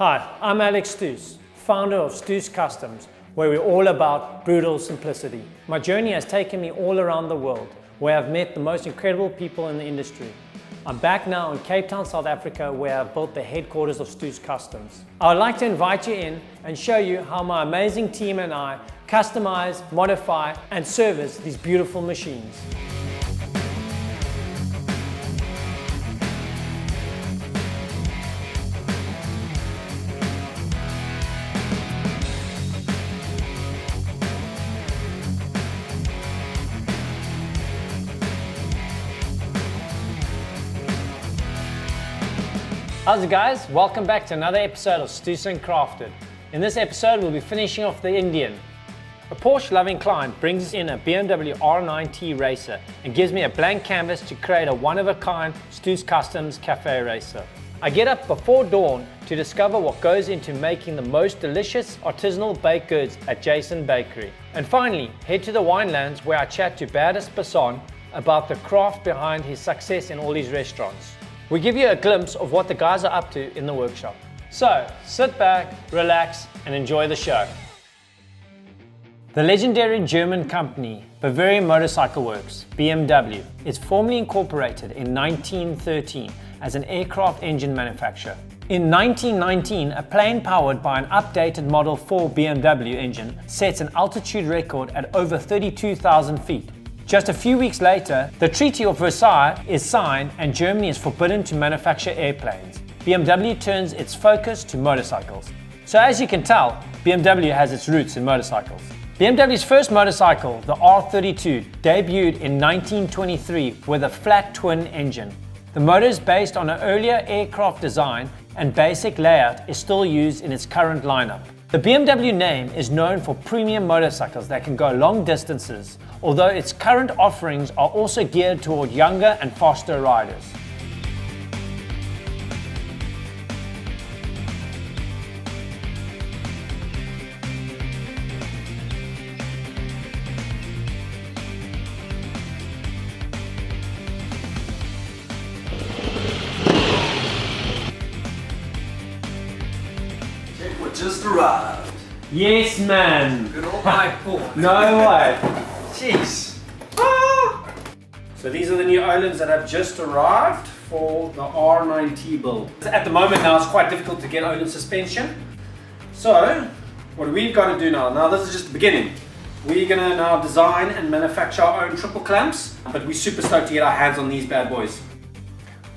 Hi, I'm Alex Stoos, founder of Stoos Customs, where we're all about brutal simplicity. My journey has taken me all around the world, where I've met the most incredible people in the industry. I'm back now in Cape Town, South Africa, where I've built the headquarters of Stoos Customs. I would like to invite you in and show you how my amazing team and I customize, modify, and service these beautiful machines. How's it guys? Welcome back to another episode of Stoos Crafted. In this episode we'll be finishing off the Indian. A Porsche-loving client brings in a BMW R9T racer and gives me a blank canvas to create a one-of-a-kind Stoos Customs cafe racer. I get up before dawn to discover what goes into making the most delicious artisanal baked goods at Jason Bakery. And finally, head to the Winelands where I chat to Bertus Basson about the craft behind his success in all these restaurants. We give you a glimpse of what the guys are up to in the workshop. So, sit back, relax, and enjoy the show. The legendary German company, Bavarian Motorcycle Works, BMW, is formally incorporated in 1913 as an aircraft engine manufacturer. In 1919, a plane powered by an updated Model 4 BMW engine sets an altitude record at over 32,000 feet. Just a few weeks later, the Treaty of Versailles is signed and Germany is forbidden to manufacture airplanes. BMW turns its focus to motorcycles. So as you can tell, BMW has its roots in motorcycles. BMW's first motorcycle, the R32, debuted in 1923 with a flat twin engine. The motor is based on an earlier aircraft design and basic layout is still used in its current lineup. The BMW name is known for premium motorcycles that can go long distances, although its current offerings are also geared toward younger and faster riders. Just arrived. Yes, man. Good old high pool. No way. Jeez. Ah! So these are the new Olands that have just arrived for the R9T build. At the moment now it's quite difficult to get Oland suspension. So what we've got to do now this is just the beginning. We're going to now design and manufacture our own triple clamps, but we're super stoked to get our hands on these bad boys.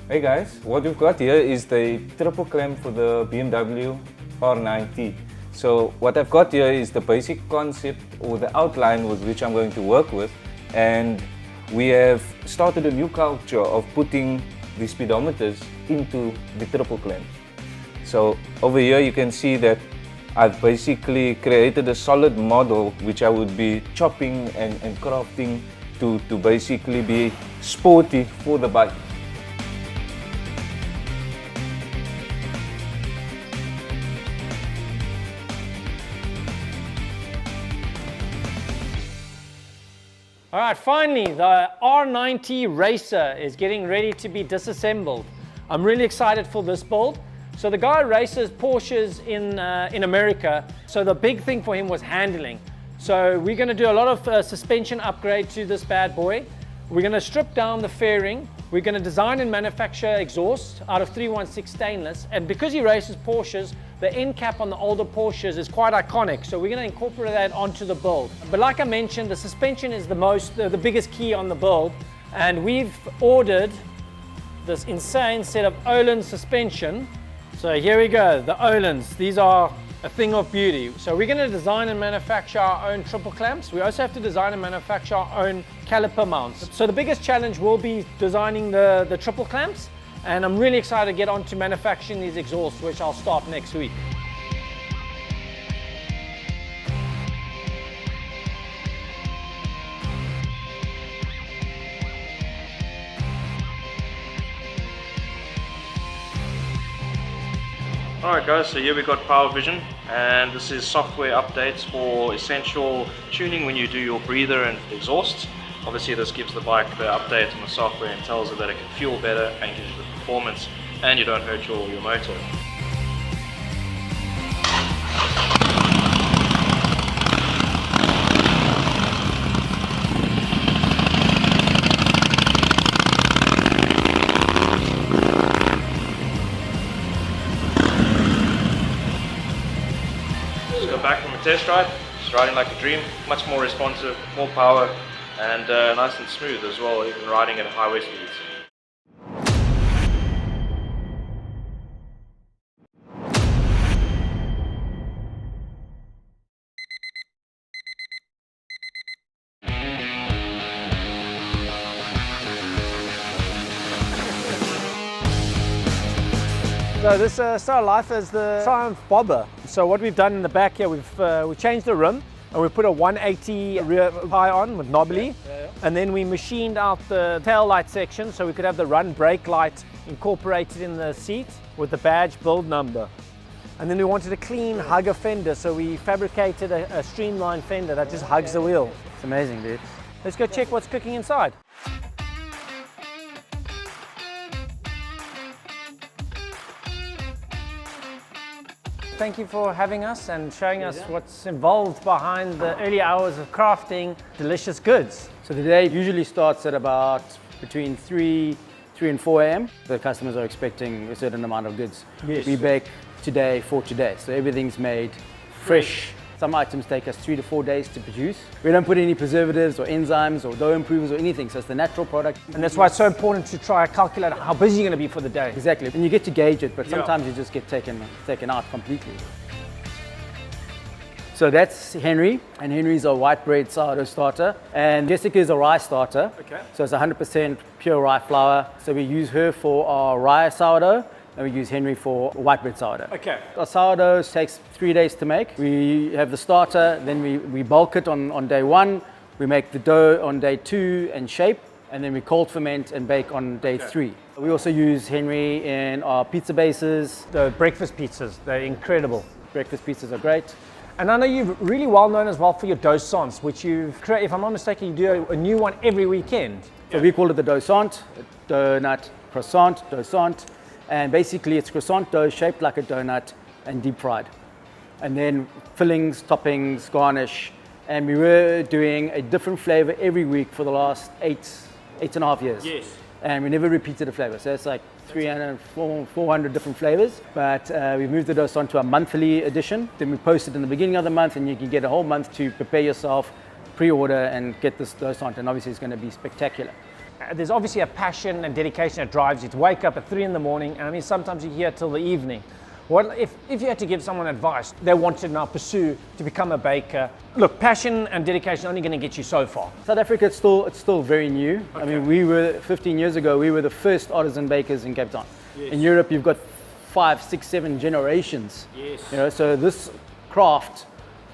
Hey guys, what we've got here is the triple clamp for the BMW R9T. So what I've got here is the basic concept or the outline with which I'm going to work with, and we have started a new culture of putting the speedometers into the triple clamp. So over here you can see that I've basically created a solid model which I would be chopping and crafting to basically be sporty for the bike. All right, finally, the R9T Racer is getting ready to be disassembled. I'm really excited for this build. So the guy races Porsches in America, so the big thing for him was handling. So we're going to do a lot of suspension upgrade to this bad boy. We're going to strip down the fairing. We're going to design and manufacture exhaust out of 316 stainless. And because he races Porsches, the end cap on the older Porsches is quite iconic. So we're going to incorporate that onto the build. But like I mentioned, the suspension is the biggest key on the build. And we've ordered this insane set of Oland suspension. So here we go, the Olands. These are a thing of beauty. So we're going to design and manufacture our own triple clamps. We also have to design and manufacture our own caliper mounts. So the biggest challenge will be designing the triple clamps, and I'm really excited to get on to manufacturing these exhausts, which I'll start next week. Alright guys, so here we got Power Vision, and this is software updates for essential tuning when you do your breather and exhaust. Obviously this gives the bike the update on the software and tells it that it can fuel better and gives you the performance and you don't hurt your motor. Just got back from a test ride, just riding like a dream, much more responsive, more power, and nice and smooth as well, even riding at highway speeds. So this Star Life is the Triumph Bobber. So what we've done in the back here, we changed the rim and we put a 180 rear pie on with knobbly, and then we machined out the tail light section so we could have the run brake light incorporated in the seat with the badge build number. And then we wanted a clean hugger fender, so we fabricated a streamlined fender that just hugs the wheel. It's amazing, dude. Let's go check what's cooking inside. Thank you for having us and showing us what's involved behind the early hours of crafting delicious goods. So the day usually starts at about between 3 and 4 a.m. The customers are expecting a certain amount of goods. Yes. We bake today for today, so everything's made fresh. Some items take us 3 to 4 days to produce. We don't put any preservatives or enzymes or dough improvers or anything, so it's the natural product. And that's why it's so important to try and calculate how busy you're going to be for the day. Exactly, and you get to gauge it, but sometimes you just get taken out completely. So that's Henry, and Henry's a white bread sourdough starter, and Jessica is a rye starter. Okay. So it's 100% pure rye flour. So we use her for our rye sourdough, and we use Henry for white bread sourdough. Okay. Our sourdough takes 3 days to make. We have the starter, then we bulk it on day 1. We make the dough on day 2 and shape, and then we cold ferment and bake on day 3. We also use Henry in our pizza bases. The breakfast pizzas, they're incredible. Breakfast pizzas are great. And I know you're really well known as well for your croissants, which you've created, if I'm not mistaken, you do a new one every weekend. So we call it the croissant, donut, croissant, croissant. And basically it's croissant dough shaped like a donut and deep fried. And then fillings, toppings, garnish. And we were doing a different flavor every week for the last eight and a half years. Yes. And we never repeated a flavor. So it's like 300, 400 different flavors. But we moved the croissant to a monthly edition. Then we post it in the beginning of the month, and you can get a whole month to prepare yourself, pre-order, and get this croissant. And obviously it's going to be spectacular. There's obviously a passion and dedication that drives you to wake up at 3 in the morning, and I mean sometimes you're here till the evening. What if you had to give someone advice they want to now pursue to become a baker? Look, passion and dedication are only going to get you so far. South Africa, it's still very new. Okay. I mean, we were 15 years ago, we were the first artisan bakers in Cape Town. Yes. In Europe, you've got 5, 6, 7 generations. Yes. You know, so this craft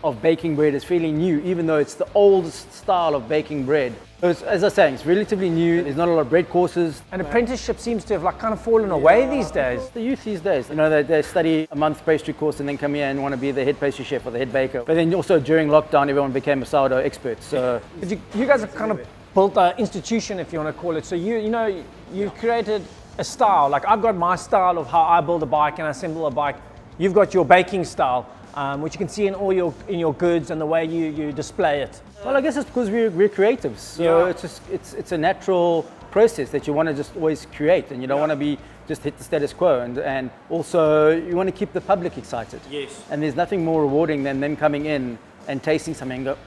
of baking bread is fairly new, even though it's the oldest style of baking bread. So it's, as I was saying, it's relatively new. There's not a lot of bread courses. And apprenticeship seems to have kind of fallen away these days. The youth these days, you know, they study a month pastry course and then come here and want to be the head pastry chef or the head baker. But then also during lockdown, everyone became a sourdough expert. So but you guys have kind of built an institution, if you want to call it. So you've created a style. Like I've got my style of how I build a bike and assemble a bike. You've got your baking style. Which you can see in all your goods and the way you display it. Well, I guess it's because we're creatives, so it's a natural process that you want to just always create, and you don't want to be just hit the status quo, and also you want to keep the public excited. Yes. And there's nothing more rewarding than them coming in and tasting something and go,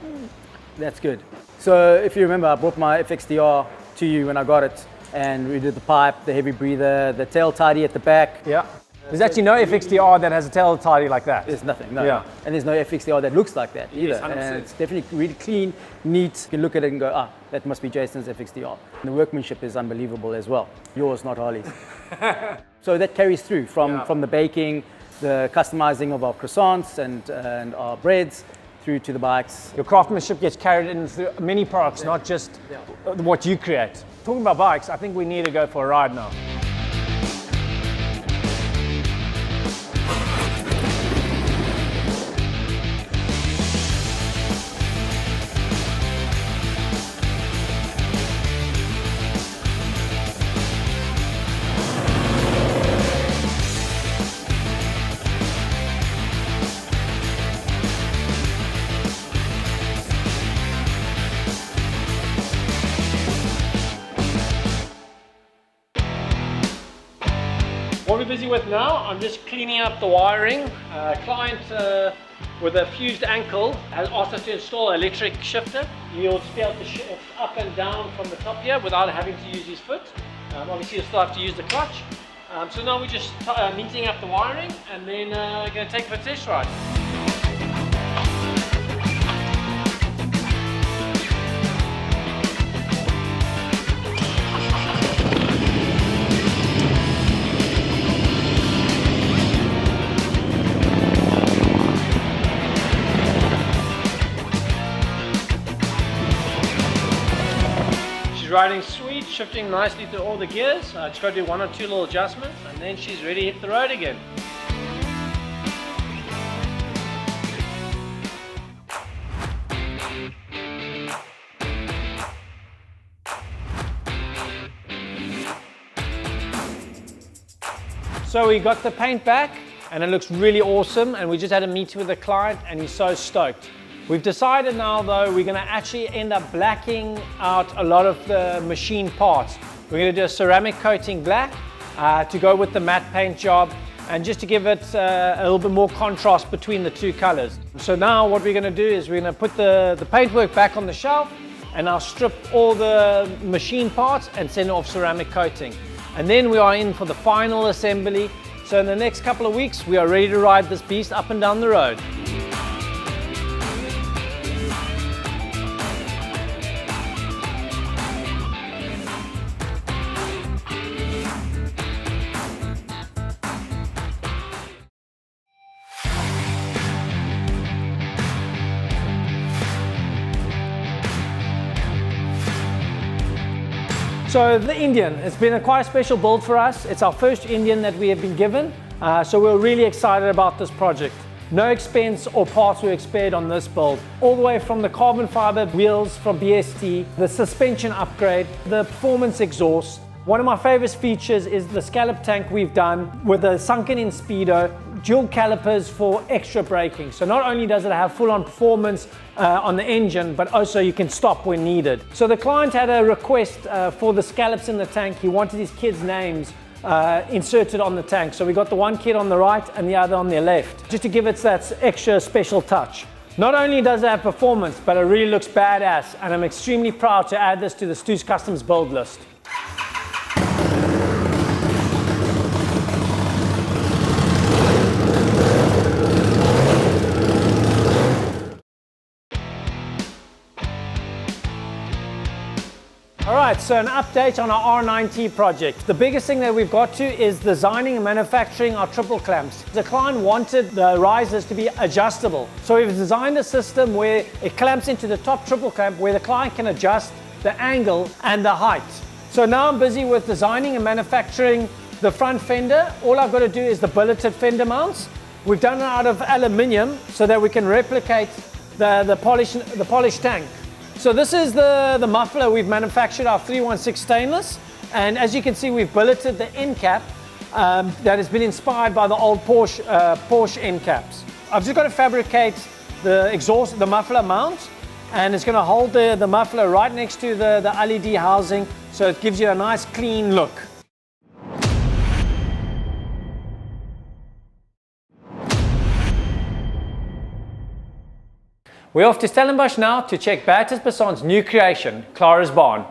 that's good. So if you remember, I brought my FXDR to you when I got it, and we did the pipe, the heavy breather, the tail tidy at the back. Yeah. There's actually no FXDR that has a tail tidy like that. There's nothing, no. Yeah. And there's no FXDR that looks like that either. Yes, 100%. And it's definitely really clean, neat. You can look at it and go, that must be Jason's FXDR. And the workmanship is unbelievable as well. Yours, not Harley's. So that carries through from the baking, the customizing of our croissants and our breads, through to the bikes. Your craftsmanship gets carried in through many products, not just what you create. Talking about bikes, I think we need to go for a ride now. What we're busy with now, I'm just cleaning up the wiring. Client with a fused ankle has asked us to install an electric shifter. You'll just be able to shift up and down from the top here without having to use his foot. Obviously you'll still have to use the clutch. So now we're just neatening up the wiring and then going to take it for a test ride. Riding sweet, shifting nicely through all the gears. Just got to do one or two little adjustments and then she's ready to hit the road again. So we got the paint back and it looks really awesome, and we just had a meeting with the client and he's so stoked. We've decided now though we're going to actually end up blacking out a lot of the machine parts. We're going to do a ceramic coating black to go with the matte paint job, and just to give it a little bit more contrast between the two colors. So now what we're going to do is we're going to put the paintwork back on the shelf and I'll strip all the machine parts and send it off ceramic coating. And then we are in for the final assembly. So in the next couple of weeks we are ready to ride this beast up and down the road. So the Indian, it's been quite a special build for us. It's our first Indian that we have been given. So we're really excited about this project. No expense or parts were spared on this build. All the way from the carbon fiber wheels from BST, the suspension upgrade, the performance exhaust. One of my favorite features is the scallop tank we've done with a sunken in speedo, dual calipers for extra braking. So not only does it have full-on performance on the engine, but also you can stop when needed. So the client had a request for the scallops in the tank. He wanted his kids' names inserted on the tank. So we got the one kid on the right and the other on the left, just to give it that extra special touch. Not only does it have performance, but it really looks badass, and I'm extremely proud to add this to the Stoos Customs build list. Alright, so an update on our R9T project. The biggest thing that we've got to is designing and manufacturing our triple clamps. The client wanted the risers to be adjustable. So we've designed a system where it clamps into the top triple clamp, where the client can adjust the angle and the height. So now I'm busy with designing and manufacturing the front fender. All I've got to do is the billeted fender mounts. We've done it out of aluminium so that we can replicate the polished tank. So this is the muffler we've manufactured, our 316 stainless, and as you can see we've billeted the end cap that has been inspired by the old Porsche end caps. I've just got to fabricate the exhaust, the muffler mount, and it's going to hold the muffler right next to the LED housing, so it gives you a nice clean look. We're off to Stellenbosch now to check Bertus Basson's new creation, Clara's barn.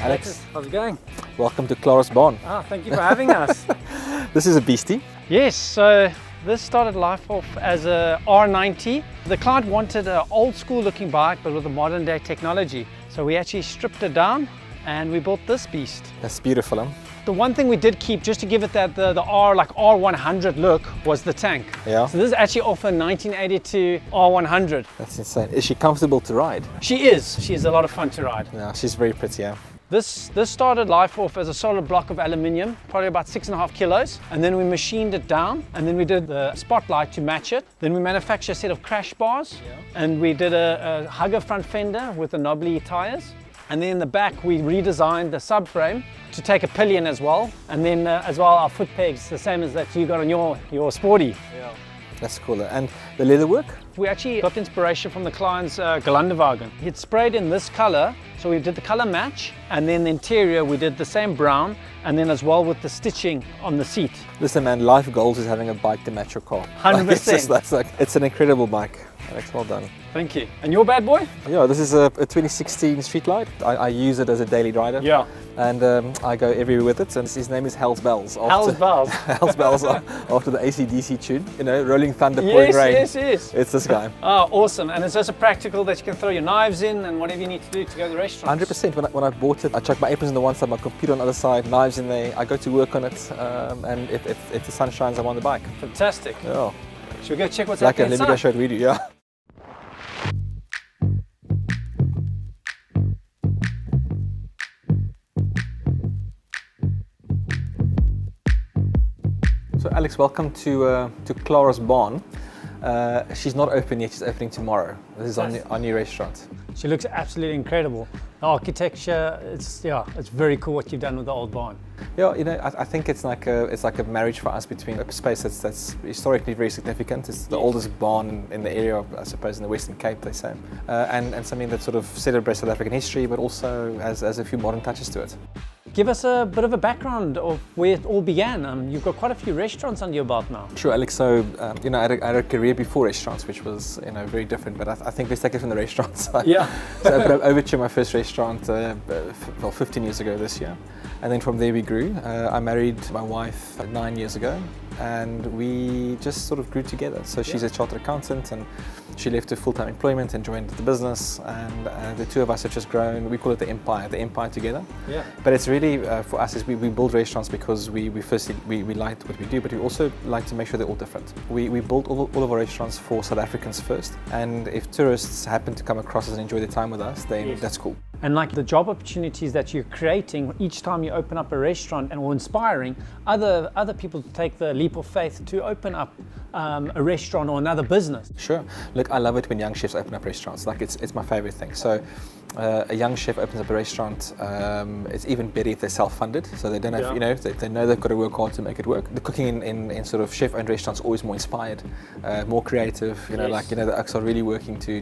Alex, how's it going? welcome to Clara's barn. Thank you for having us. This is a beastie. Yes, so this started life off as a R90. The client wanted an old school looking bike but with a modern day technology. So we actually stripped it down and we built this beast. That's beautiful, huh? The one thing we did keep, just to give it that the R100 look, was the tank. Yeah. So this is actually off a 1982 R100. That's insane. Is she comfortable to ride? She is. She is a lot of fun to ride. Yeah, she's very pretty, yeah. This started life off as a solid block of aluminium, probably about 6.5 kilos, and then we machined it down, and then we did the spotlight to match it. Then we manufactured a set of crash bars, and we did a hugger front fender with the knobbly tires. And then in the back, we redesigned the subframe to take a pillion as well. And then as well, our foot pegs, the same as that you got on your Sporty. Yeah. That's cool. And the leather work? We actually got inspiration from the client's Gelandewagen. He'd sprayed in this color, so we did the color match, and then the interior we did the same brown, and then as well with the stitching on the seat. Listen, man, life goals is having a bike to match your car. 100%. It's an incredible bike. Alex, well done. Thank you. And your bad boy? Yeah, this is a 2016 Street Light. I use it as a daily rider. Yeah. And I go everywhere with it. And his name is Hell's Bells. Hell's Bells. Hell's Bells after the AC/DC tune. You know, Rolling Thunder, pouring rain. Yes. It's this guy. Oh, awesome. And it's also practical that you can throw your knives in and whatever you need to do to go to the restaurant. 100%. When I bought it, I chucked my aprons on the one side, my computer on the other side, knives in there. I go to work on it. And if the sun shines, I'm on the bike. Fantastic. Yeah. Should we go check what's Like happening let me go inside? show it we do, yeah. So Alex, welcome to Clara's barn. She's not open yet, she's opening tomorrow. This is our new restaurant. She looks absolutely incredible. The architecture, it's very cool what you've done with the old barn. Yeah, you know, I think it's like a marriage for us between a space that's historically very significant. It's the oldest barn in the area, I suppose, in the Western Cape, they say, and something that sort of celebrates South African history, but also has a few modern touches to it. Give us a bit of a background of where it all began. You've got quite a few restaurants under your belt now. Sure, Alex. So, you know, I had a career before restaurants, which was, you know, very different. But I think let's take it from the restaurants. Yeah. So I opened up Overture, my first restaurant, 15 years ago this year. And then from there we grew. I married my wife 9 years ago, and we just sort of grew together. So she's a chartered accountant, and she left her full-time employment and joined the business. And the two of us have just grown. We call it the empire together. Yeah. But it's really for us is we build restaurants because we firstly like what we do, but we also like to make sure they're all different. We build all of our restaurants for South Africans first, and if tourists happen to come across us and enjoy their time with us, then that's cool. And like the job opportunities that you're creating each time you open up a restaurant, and or inspiring other people to take the leap of faith to open up a restaurant or another business. Sure. Look, I love it when young chefs open up restaurants. Like it's my favorite thing. So a young chef opens up a restaurant. It's even better if they're self-funded. So they don't have, you know, they know they've got to work hard to make it work. The cooking in sort of chef-owned restaurants is always more inspired, more creative. You know, like, you know, the Ucks are really working to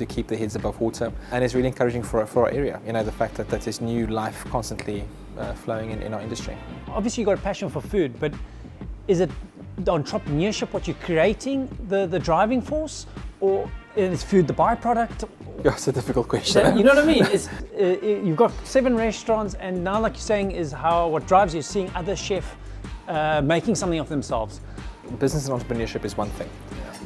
keep their heads above water, and it's really encouraging for our area. You know, the fact that there's new life constantly flowing in our industry. Obviously, you've got a passion for food, but is it the entrepreneurship what you're creating the driving force, or is food the byproduct? Yeah, it's a difficult question. You know what I mean? It's, you've got 7 restaurants, and now, like you're saying, is what drives you seeing other chefs making something of themselves. Business and entrepreneurship is one thing,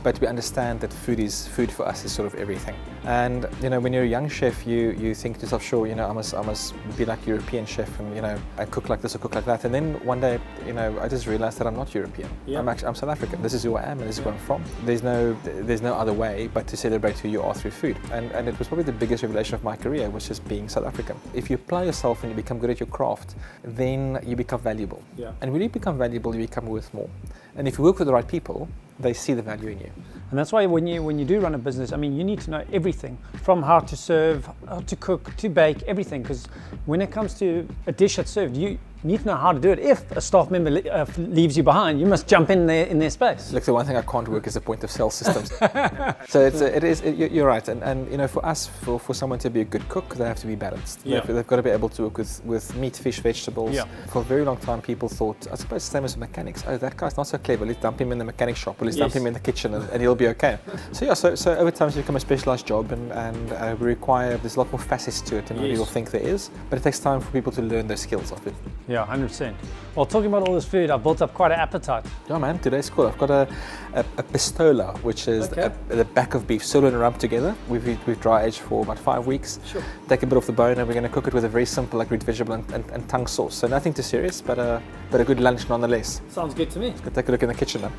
but we understand that food for us is sort of everything. And you know, when you're a young chef, you think to yourself, sure, you know, I must be like European chef, and you know, I cook like this or cook like that. And then one day, you know, I just realized that I'm not European. Yeah. I'm South African. This is who I am, and this is where I'm from. There's no other way but to celebrate who you are through food. And it was probably the biggest revelation of my career, was just being South African. If you apply yourself and you become good at your craft, then you become valuable. Yeah. And when you become valuable, you become worth more. And if you work with the right people, they see the value in you. And that's why when you do run a business, I mean, you need to know everything, from how to serve, how to cook, to bake, everything. Because when it comes to a dish that's served, you need to know how to do it. If a staff member leaves you behind, you must jump in their space. Look, the one thing I can't work is the point of sale systems. So you're right. And you know, for us, for someone to be a good cook, they have to be balanced. Yeah. They've got to be able to work with meat, fish, vegetables. Yeah. For a very long time, people thought, I suppose the same as mechanics. Oh, that guy's not so clever. Let's dump him in the mechanic shop, or let's dump him in the kitchen, and he'll be okay. So yeah, so over time it's become a specialized job, and we require, there's a lot more facets to it than people think there is. But it takes time for people to learn those skills of it. Yeah, 100%. Well, talking about all this food, I've built up quite an appetite. Yeah, man, today's cool. I've got a pistola, which is the back of beef, sirloin and rump together. We've dry aged for about 5 weeks. Sure. Take a bit off the bone, and we're going to cook it with a very simple, like, root vegetable and tongue sauce. So nothing too serious, but a good lunch nonetheless. Sounds good to me. Let's go take a look in the kitchen now.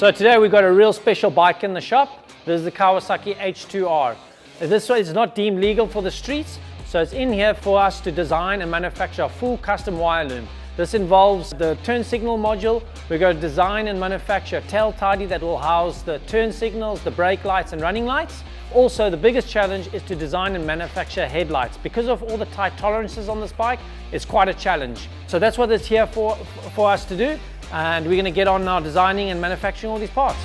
So today we've got a real special bike in the shop. This is the Kawasaki H2R. This one is not deemed legal for the streets, so it's in here for us to design and manufacture a full custom wire loom. This involves the turn signal module. We're going to design and manufacture a tail tidy that will house the turn signals, the brake lights and running lights. Also, the biggest challenge is to design and manufacture headlights. Because of all the tight tolerances on this bike, it's quite a challenge. So that's what it's here for us to do. And we're going to get on now designing and manufacturing all these parts.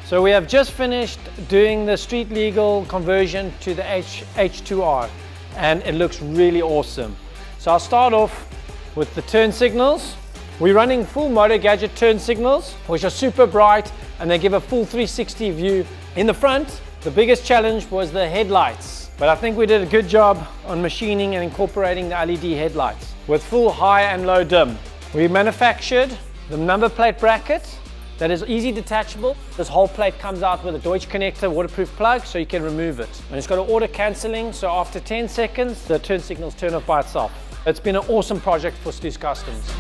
So we have just finished doing the street legal conversion to the H2R, and it looks really awesome. So I'll start off with the turn signals. We're running full Moto Gadget turn signals, which are super bright and they give a full 360 view. In the front, the biggest challenge was the headlights, but I think we did a good job on machining and incorporating the LED headlights with full high and low dim. We manufactured the number plate bracket that is easy detachable. This whole plate comes out with a Deutsch connector waterproof plug, so you can remove it. And it's got an auto cancelling, so after 10 seconds, the turn signals turn off by itself. It's been an awesome project for Stoos Customs.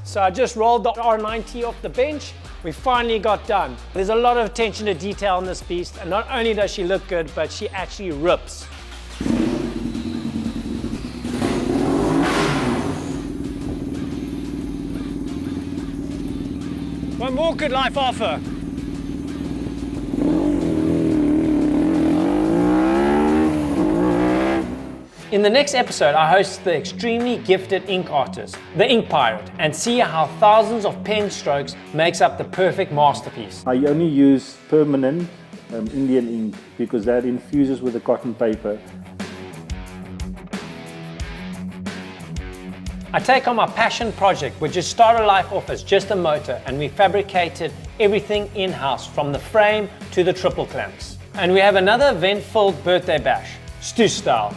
So I just rolled the R90 off the bench. We finally got done. There's a lot of attention to detail on this beast, and not only does she look good, but she actually rips. What more could life offer? In the next episode, I host the extremely gifted ink artist, the Ink Pirate, and see how thousands of pen strokes makes up the perfect masterpiece. I only use permanent Indian ink because that infuses with the cotton paper. I take on my passion project, which just started life off as just a motor, and we fabricated everything in-house, from the frame to the triple clamps. And we have another event-filled birthday bash, Stoos style.